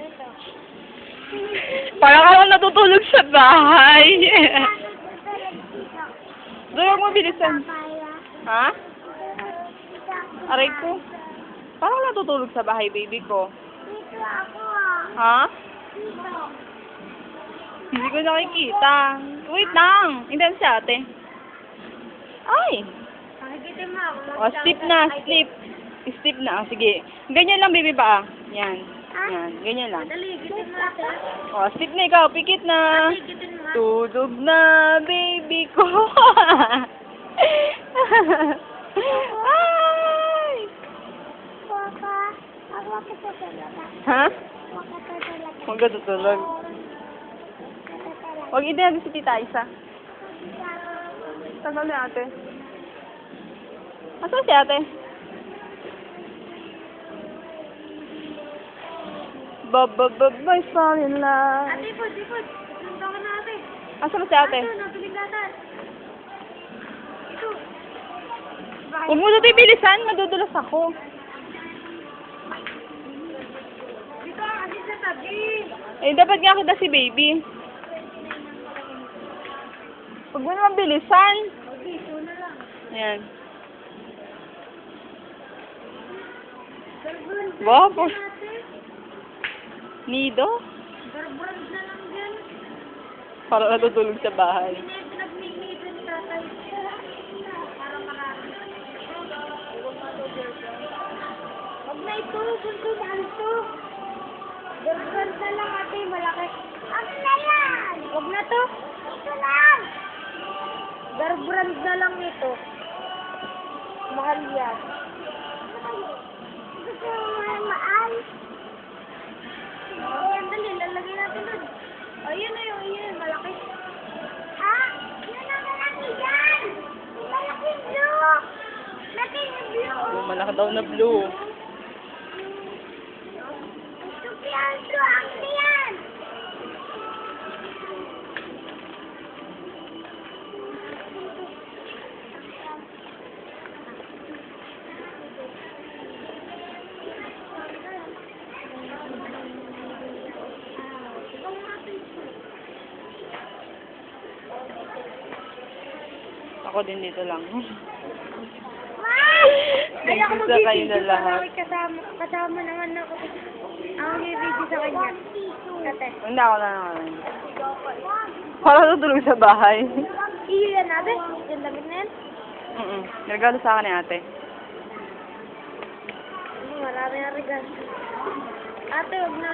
Ito. Parang ka lang natutulog sa bahay. Doon mo bilisan. Ha? Aray ko. Parang natutulog sa bahay, baby ko. Dito ako Ha? Dito. Hindi ko nakikita. Wait lang. Hindi si ate. Ay! Nakikita mo ako. O, sleep na, sleep. Sleep na. O, sige. Ganyan lang, baby ba? Yan. Yan. Ganyan lang. Dali, gitin mo ate. O, sleep na ikaw. Pikit na. Ate, gitin mo. Tulog na, baby ko. Ay! Papa, ako tutulog. Ha? Ako tutulog. Huwag ka tutulog. Huwag idin si Tita Isa. Tagal ni ate. Asan si ate? Ba, fall in love. Ate, ipod. Sundan ka na ate. Asan si ate? Ito, nabiligatan. Ito. Huwag mo natin bilisan, madudulas ako. Dito kasi sa tabi. Eh, dapat nga kita si baby. Huwag mo naman bilisan. Dito na lang. Ayan. Garbrand na Wow, lang ate. Nido? Garbrand na lang yan. Parang natutulog sa bahay. Nagmimito ni tatay. Para marami. Huwag na ito. Gusto mahal ito. Garbrand na lang ate. Malaki. Ano na yan? Huwag na to. Ito lang. Garbrand na lang ito. Mahal yan. Gusto mo mahal? Oh, dali. Lalagay natin doon. Oh, yun na yun. Malaki. Ha? Yun ang malaki yan. Malaki blue. Malaki blue. Oh, malaki daw na blue. Ito yan. Blue. Ang yan. Ako din dito lang. Ay, ako Nagkisa kayo na mag-video lahat. Kasama naman ako. Ako mag-video sa kanya. Kate. Hindi ako na naman. Parang natutulog sa bahay. Iyo yan natin. Yung damit na yan. Nagalo sa akin ni ate. Marami na regalo. Ate, huwag na